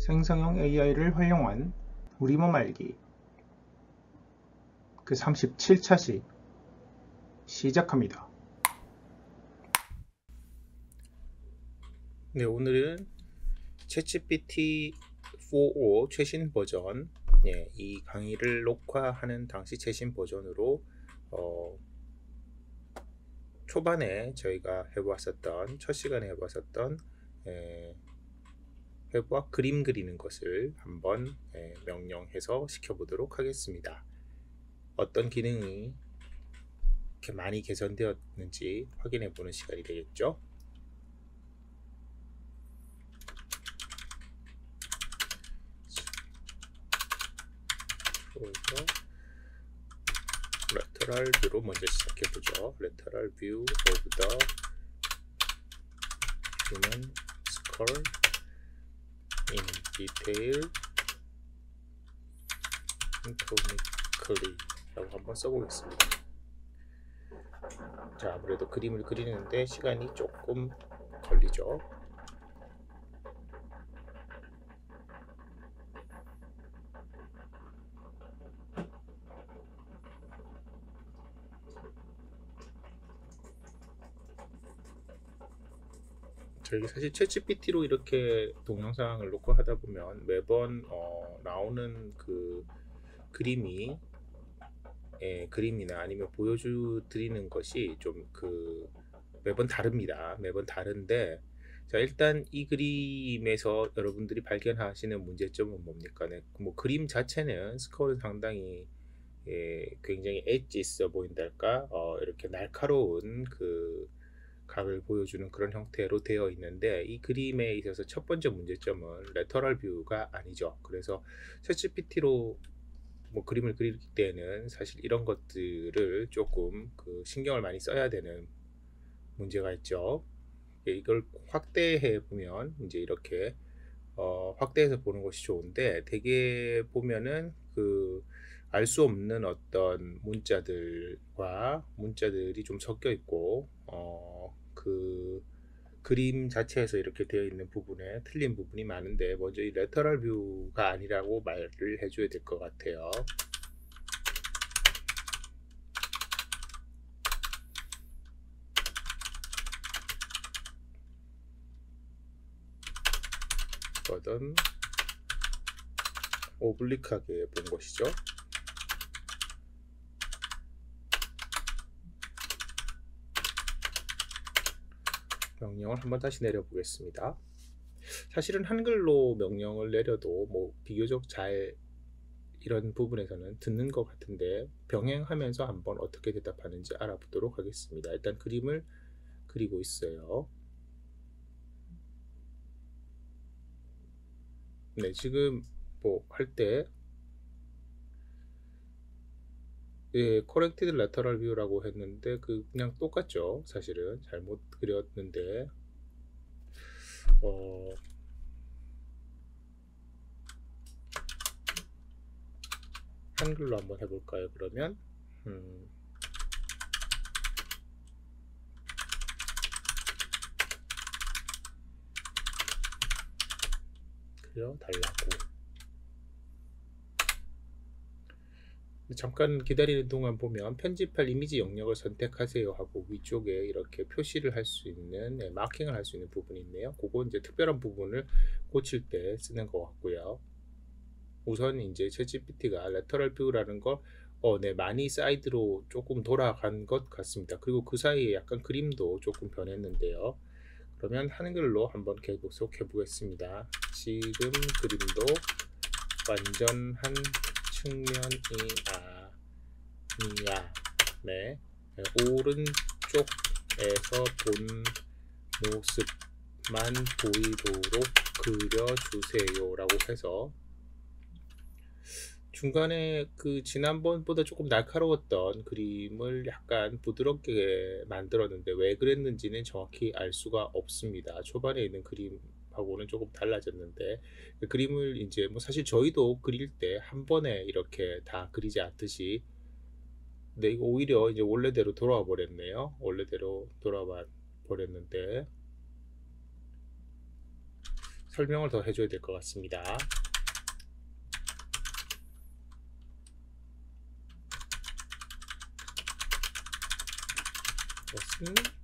생성형 AI를 활용한 우리몸 알기 그 37차시 시작합니다. 네, 오늘은 챗GPT 4.5 최신 버전, 이 강의를 녹화하는 당시 최신 버전으로 초반에 저희가 해보았었던, 첫 시간에 해보았었던 회부와 그림 그리는 것을 한번 명령해서 시켜보도록 하겠습니다. 어떤 기능이 이렇게 많이 개선되었는지 확인해 보는 시간이 되겠죠. 그래서 lateral view로 먼저 시작해 보죠. lateral view of the human skull in detail anatomically 라고 한번 써보겠습니다. 자, 아무래도 그림을 그리는데 시간이 조금 걸리죠. 저희 사실 챗GPT로 이렇게 동영상을 녹화하다 보면 매번 나오는 그 그림이 그림이나 아니면 보여드리는 것이 좀 매번 다릅니다. 매번 다른데, 자, 일단 이 그림에서 여러분들이 발견하시는 문제점은 뭡니까? 뭐 그림 자체는 스컬은 상당히 굉장히 엣지 있어 보인달까, 이렇게 날카로운 각을 보여주는 그런 형태로 되어 있는데, 이 그림에 있어서 첫 번째 문제점은 레터럴 뷰가 아니죠. 그래서 챗GPT로 뭐 그림을 그릴 때는 사실 이런 것들을 조금 신경을 많이 써야 되는 문제가 있죠. 이걸 확대해 보면 이제 이렇게 확대해서 보는 것이 좋은데, 대개 보면은 알 수 없는 어떤 문자들이 좀 섞여 있고, 그림 자체에서 이렇게 되어 있는 부분에 틀린 부분이 많은데, 먼저 이 레터럴 뷰가 아니라고 말을 해줘야 될 것 같아요. 이거는 오블릭하게 본 것이죠. 명령을 한번 다시 내려보겠습니다. 사실은 한글로 명령을 내려도 뭐 비교적 잘 이런 부분에서는 듣는 것 같은데, 병행하면서 한번 어떻게 대답하는지 알아보도록 하겠습니다. 일단 그림을 그리고 있어요. 네, 지금 뭐 할 때 corrected lateral view라고 했는데 그냥 똑같죠. 사실은 잘못 그렸는데, 한글로 한번 해볼까요? 그러면 그려달라고. 잠깐 기다리는 동안 보면 편집할 이미지 영역을 선택하세요 하고 위쪽에 이렇게 표시를 할 수 있는, 마킹을 할 수 있는 부분이 있네요. 그거 이제 특별한 부분을 고칠 때 쓰는 것 같고요. 우선 이제 챗GPT가 레터럴 뷰라는 걸 많이 사이드로 조금 돌아간 것 같습니다. 그리고 그 사이에 약간 그림도 조금 변했는데요. 그러면 한글로 한번 계속해 보겠습니다. 지금 그림도 완전한 측면이 아니야. 네, 오른쪽에서 본 모습만 보이도록 그려주세요 라고 해서, 중간에 지난번보다 조금 날카로웠던 그림을 약간 부드럽게 만들었는데 왜 그랬는지는 정확히 알 수가 없습니다. 초반에 있는 그림하고는 조금 달라졌는데, 그 그림을 이제 뭐 사실 저희도 그릴 때 한 번에 이렇게 다 그리지 않듯이, 근데 이거 오히려 이제 원래대로 돌아와 버렸네요. 원래대로 돌아와 버렸는데, 설명을 더 해줘야 될 것 같습니다. 이것은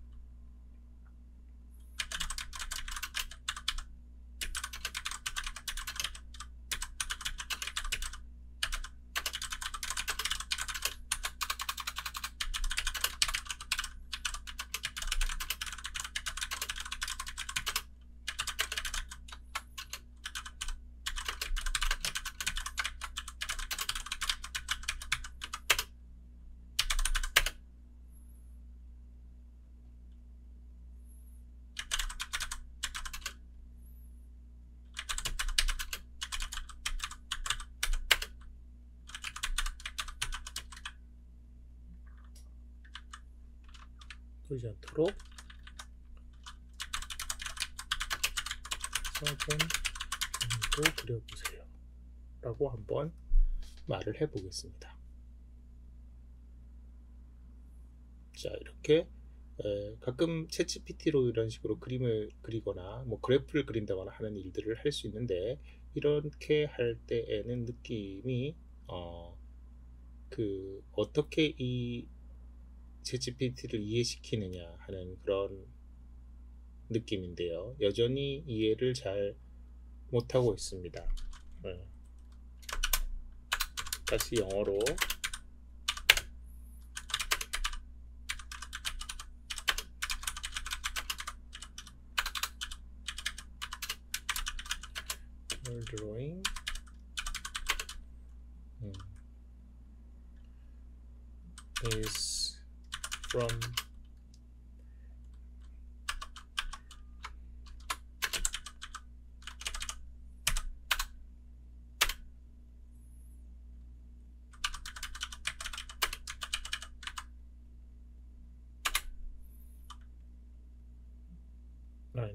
그러지 않도록 4번 정도 그려보세요 라고 한번 말을 해보겠습니다. 자, 이렇게 가끔 챗GPT로 이런 식으로 그림을 그리거나 뭐 그래프를 그린다거나 하는 일들을 할 수 있는데, 이렇게 할 때에는 느낌이 어떻게 이 챗GPT를 이해시키느냐 하는 그런 느낌인데요. 여전히 이해를 잘 못하고 있습니다. 다시 영어로 drawing is from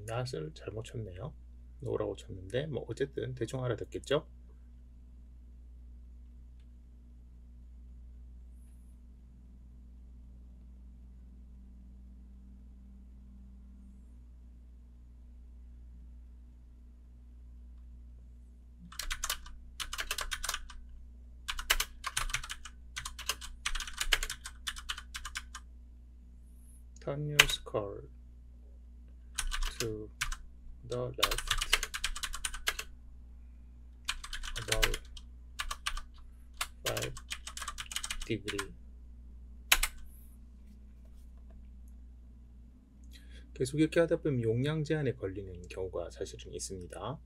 not을 잘못 쳤네요. no라고 쳤는데 뭐 어쨌든 대충 알아듣겠죠? Turn your skull to the left about 5 degree. 계속 이렇게 하다 보면 용량 제한에 걸리는 경우가 사실은 있습니다.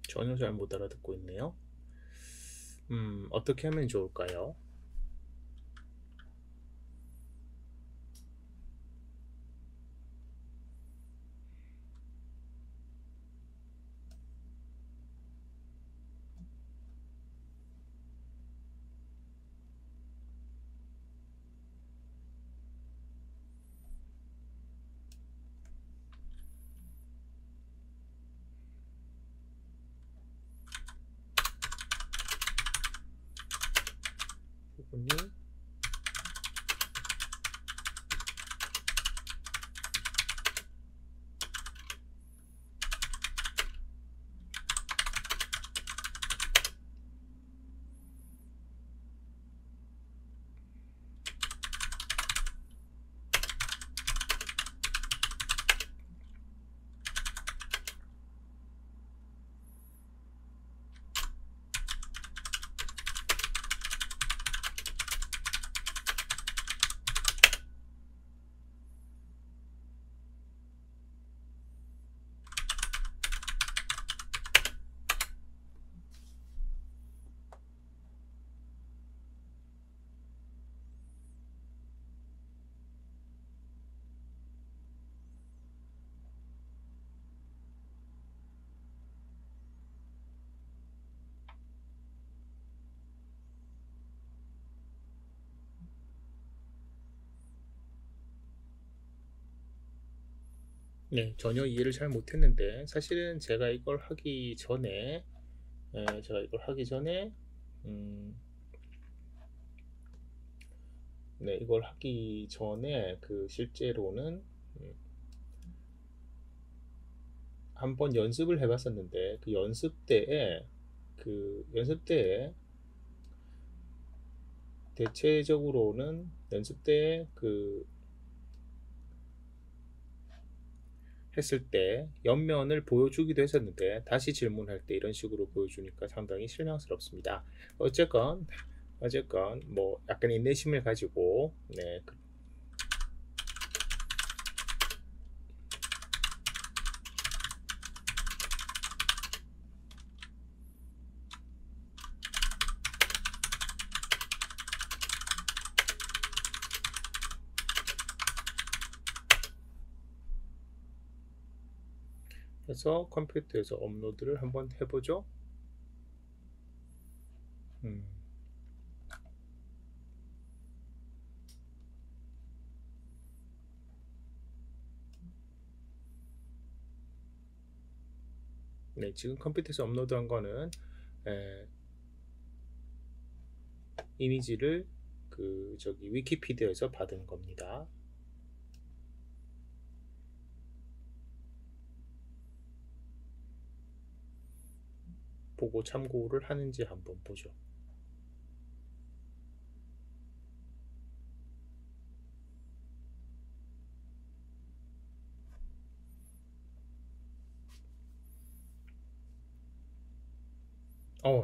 전혀 잘 못 알아듣고 있네요. 어떻게 하면 좋을까요? 부분이 네, 전혀 이해를 잘 못했는데 사실은 제가 이걸 하기 전에 음, 네, 이걸 하기 전에 그 실제로는 한번 연습을 해봤었는데 그 연습 때에 대체적으로는 연습 때에 그 했을 때 옆면을 보여주기도 했었는데 다시 질문할 때 이런 식으로 보여주니까 상당히 실망스럽습니다. 어쨌건 뭐 약간 인내심을 가지고 해서 컴퓨터에서 업로드를 한번 해보죠. 음. 네, 지금 컴퓨터에서 업로드한 거는 이미지를 그 저기 위키피디아에서 받은 겁니다. 보고 참고를 하는지 한번 보죠.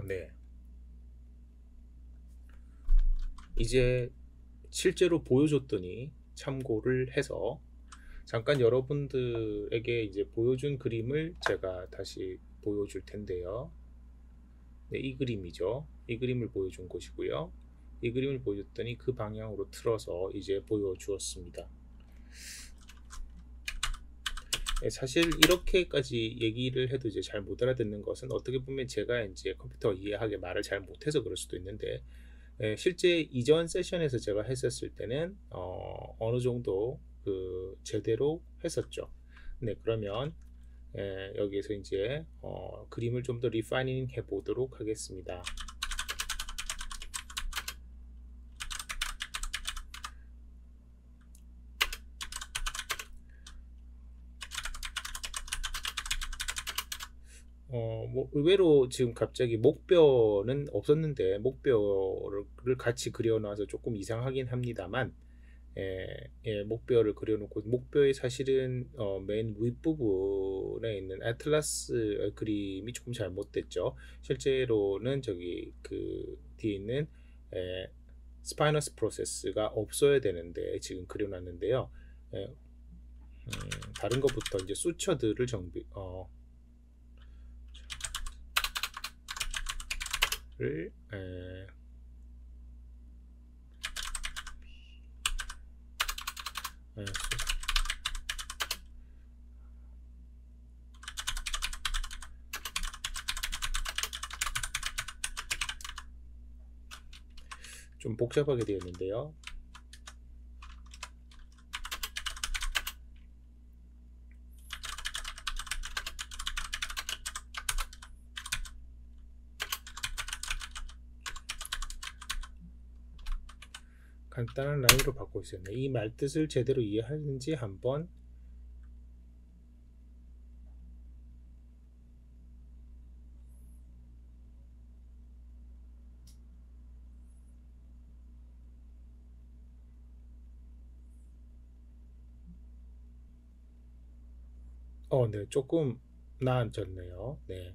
네. 이제 실제로 보여줬더니 참고를 해서 잠깐 여러분들에게 이제 보여준 그림을 제가 다시 보여줄 텐데요. 네, 이 그림이죠. 이 그림을 보여준 곳이고요. 이 그림을 보여줬더니 그 방향으로 틀어서 이제 보여주었습니다. 네, 사실 이렇게까지 얘기를 해도 이제 잘 못 알아듣는 것은 어떻게 보면 제가 이제 컴퓨터 이해하게 말을 잘 못해서 그럴 수도 있는데 실제 이전 세션에서 제가 했었을 때는 어느 정도 그 제대로 했었죠. 네, 그러면 여기에서 이제 그림을 좀 더 리파이닝 해 보도록 하겠습니다. 뭐 의외로 지금 갑자기 목뼈는 없었는데 목뼈를 같이 그려놔서 조금 이상하긴 합니다만 목뼈를 그려놓고 목뼈에 사실은 맨 윗부분에 있는 애틀라스 그림이 조금 잘못됐죠. 실제로는 저기 그 뒤에 있는 스파이너스 프로세스가 없어야 되는데 지금 그려놨는데요. 다른 것부터 이제 수처들을 를 좀 복잡하게 되어 있는데요. 간단한 라인으로 바꿔 있었네. 이 말뜻을 제대로 이해하는지 한번 네, 조금 나아졌네요. 네.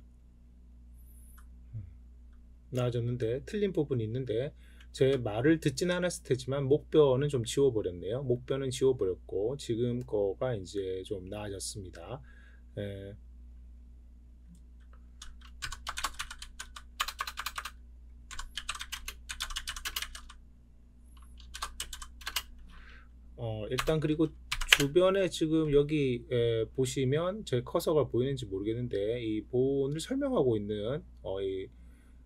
나아졌는데 틀린 부분이 있는데 제 말을 듣진 않았을 테지만 목뼈는 좀 지워버렸네요. 목뼈는 지워버렸고 지금 거가 이제 좀 나아졌습니다. 일단 그리고 주변에 지금 여기 보시면 제 커서가 보이는지 모르겠는데 이 본을 설명하고 있는 이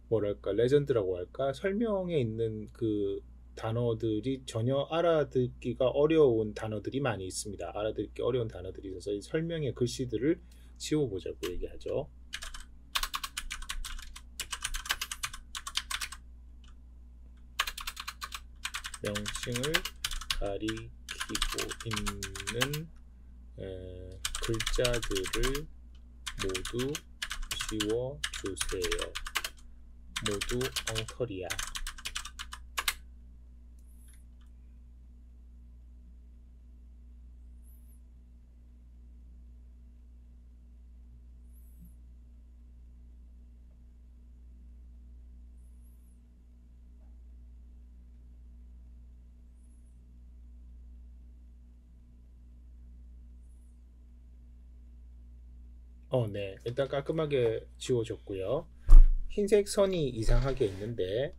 뭐랄까 레전드라고 할까 설명에 있는 그 단어들이 전혀 알아듣기가 어려운 단어들이 많이 있습니다. 알아듣기 어려운 단어들이 있어서 이 설명의 글씨들을 지워보자고 얘기하죠. 명칭을 가리키고 있는 글자들을 모두 지워주세요. 모두 엉터리야. 네. 일단 깔끔하게 지워졌고요. 흰색 선이 이상하게 있는데,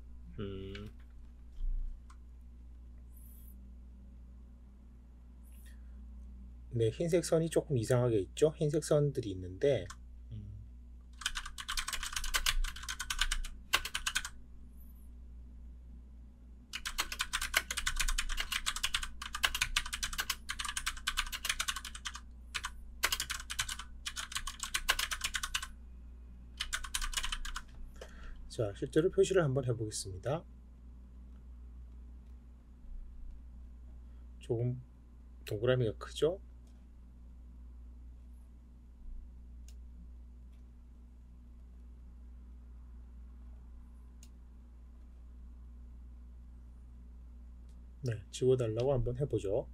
네, 흰색 선이 조금 이상하게 있죠? 흰색 선들이 있는데, 자, 실제로 표시를 한번 해보겠습니다. 조금 동그라미가 크죠? 네, 지워달라고 한번 해보죠.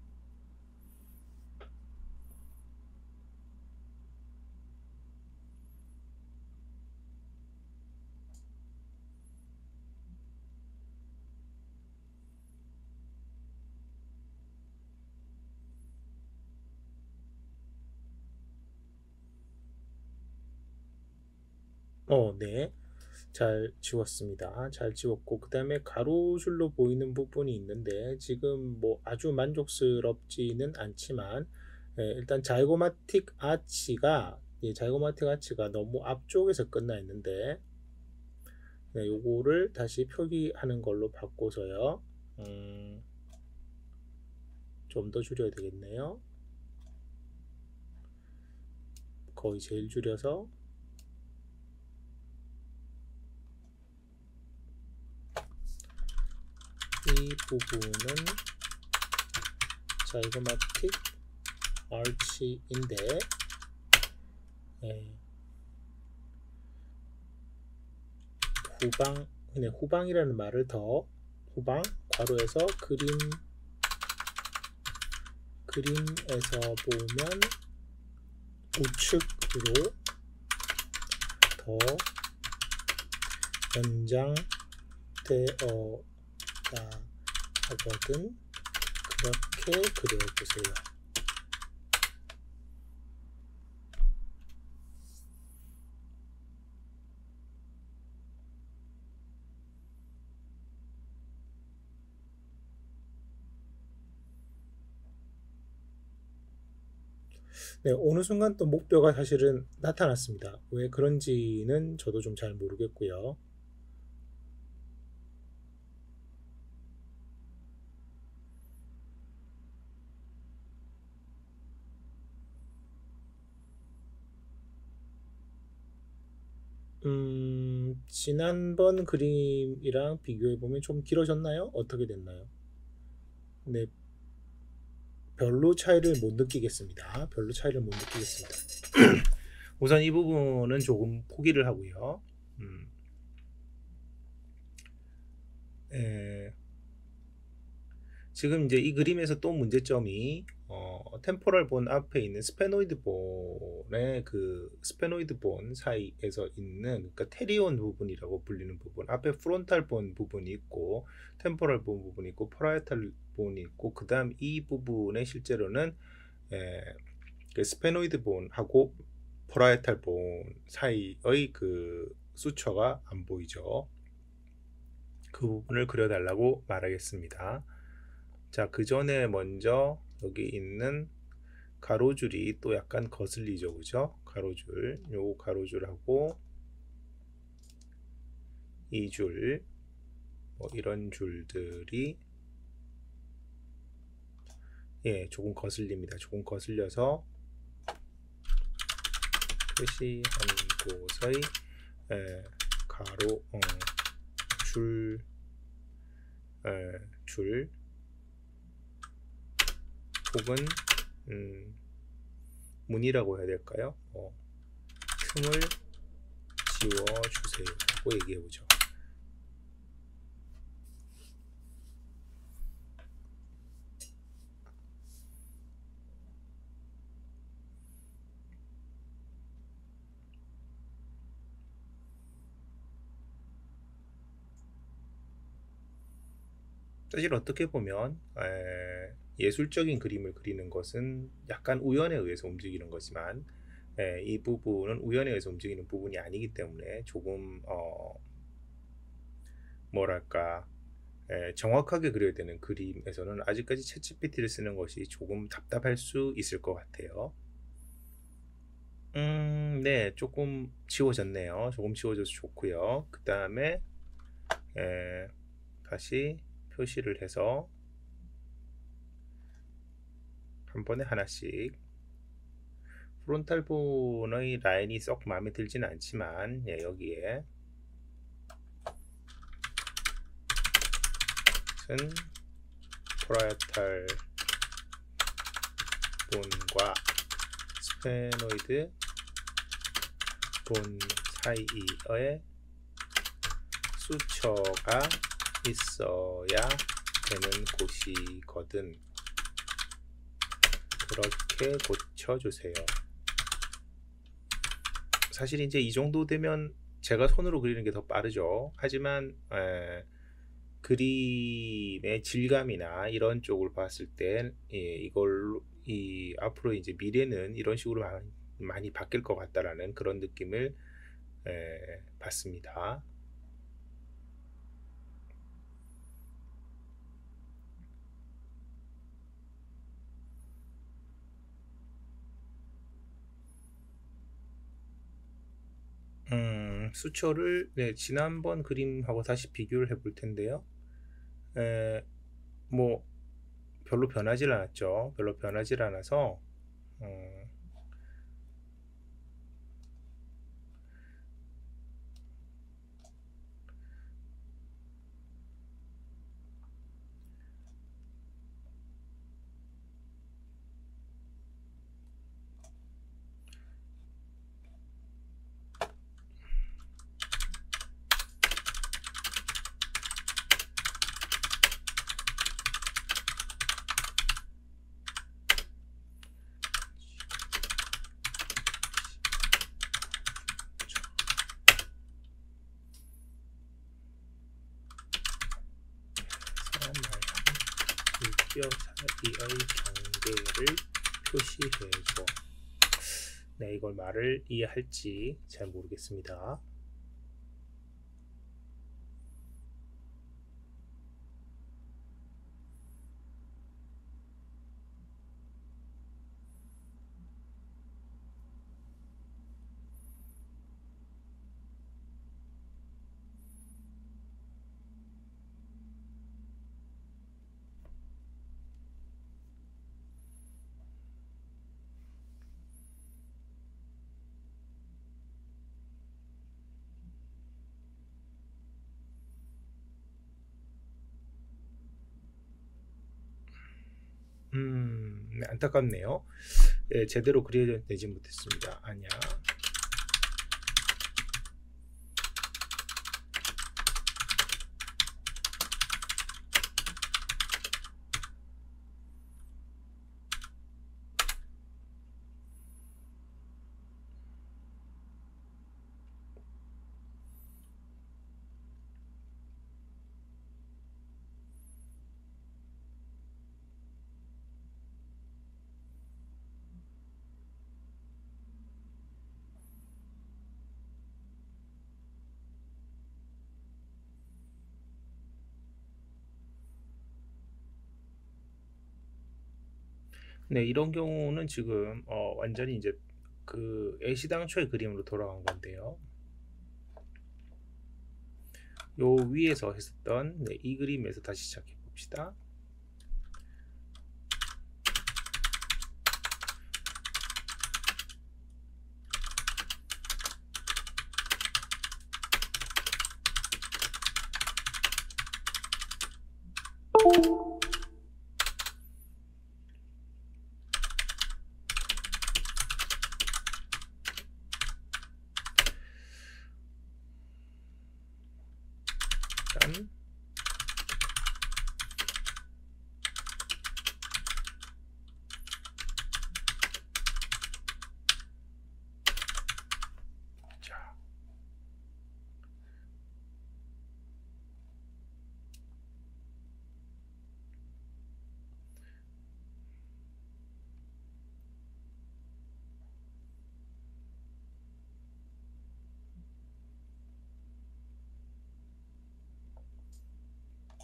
네. 잘 지웠습니다. 잘 지웠고, 그 다음에 가로줄로 보이는 부분이 있는데, 지금 뭐 아주 만족스럽지는 않지만, 일단 자이고마틱 아치가, 자이고마틱 아치가 너무 앞쪽에서 끝나 있는데, 네, 요거를 다시 표기하는 걸로 바꿔서요. 좀 더 줄여야 되겠네요. 거의 제일 줄여서 이 부분은 자이고마틱 아치인데 후방이라는 말을 더 후방 괄호에서 그림에서 보면 우측으로 더 연장되어야 하거든. 그렇게 그려보세요. 네, 어느 순간 또 목표가 사실은 나타났습니다. 왜 그런지는 저도 좀 잘 모르겠고요. 지난번 그림이랑 비교해보면 좀 길어졌나요? 어떻게 됐나요? 네, 별로 차이를 못 느끼겠습니다. 별로 차이를 못 느끼겠습니다. 우선 이 부분은 조금 포기를 하고요. 지금 이제 이 그림에서 또 문제점이 템포럴 본 앞에 있는 스페노이드 본의 그 스페노이드 본 사이에서 있는, 그러니까 테리온 부분이라고 불리는 부분, 앞에 프론탈 본 부분이 있고 템포럴 본 부분이 있고 퍼라이탈 본이 있고, 그 다음 이 부분에 실제로는 그 스페노이드 본하고 퍼라이탈 본 사이의 그 수처가 안 보이죠. 그 부분을 그려달라고 말하겠습니다. 자, 그 전에 먼저 여기 있는 가로줄이 또 약간 거슬리죠, 그죠? 가로줄, 요 가로줄하고 이 줄, 뭐 이런 줄들이 예, 조금 거슬립니다. 조금 거슬려서 표시한 곳의 가로 줄 혹은 문이라고 해야 될까요? 틈을 지워주세요 라고 얘기해보죠. 사실 어떻게 보면 예술적인 그림을 그리는 것은 약간 우연에 의해서 움직이는 거지만 이 부분은 우연에 의해서 움직이는 부분이 아니기 때문에 조금 뭐랄까 정확하게 그려야 되는 그림에서는 아직까지 챗GPT를 쓰는 것이 조금 답답할 수 있을 것 같아요. 네, 조금 지워졌네요. 조금 지워져서 좋고요. 그 다음에 다시 표시를 해서 한 번에 하나씩. 프론탈 본의 라인이 썩 마음에 들지는 않지만 여기에 파라이탈 본과 스페노이드 본 사이에 수처가 있어야 되는 곳이거든. 그렇게 고쳐주세요. 사실 이제 이 정도 되면 제가 손으로 그리는 게 더 빠르죠. 하지만 그림의 질감이나 이런 쪽을 봤을 때 이걸로 앞으로 이제 미래는 이런 식으로 많이 바뀔 것 같다라는 그런 느낌을 받습니다. 수초를 지난번 그림하고 다시 비교를 해볼 텐데요. 뭐 별로 변하질 않았죠. 별로 변하질 않아서 뼈 사이의 경계를 표시해줘. 네, 이걸 말을 이해할지 잘 모르겠습니다. 네, 안타깝네요. 제대로 그려내지 못했습니다. 아니야. 네, 이런 경우는 지금 완전히 이제 그 애시당초의 그림으로 돌아간 건데요. 요 위에서 했었던 이 그림에서 다시 시작해 봅시다. 일단 자,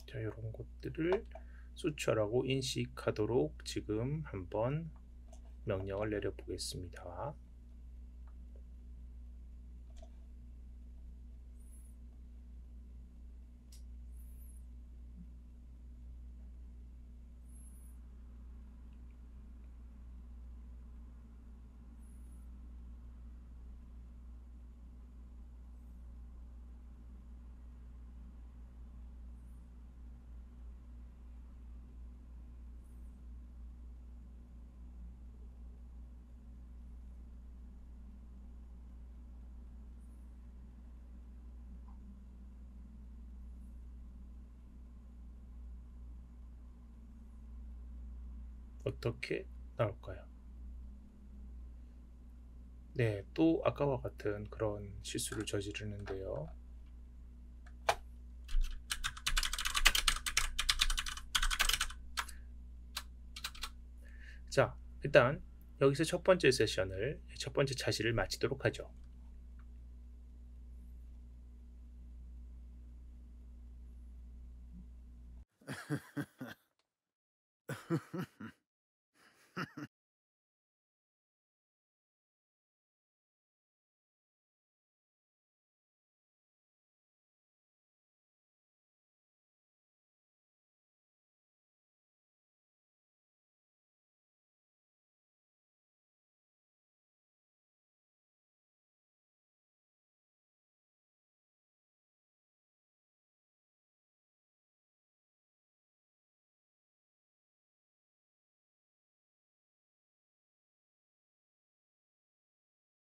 자, 이런 것들을 수출하고 인식하도록 지금 한번 명령을 내려 보겠습니다. 어떻게 나올까요? 네, 또 아까와 같은 그런 실수를 저지르는데요. 자, 일단 여기서 첫 번째 세션을, 첫 번째 차시를 마치도록 하죠.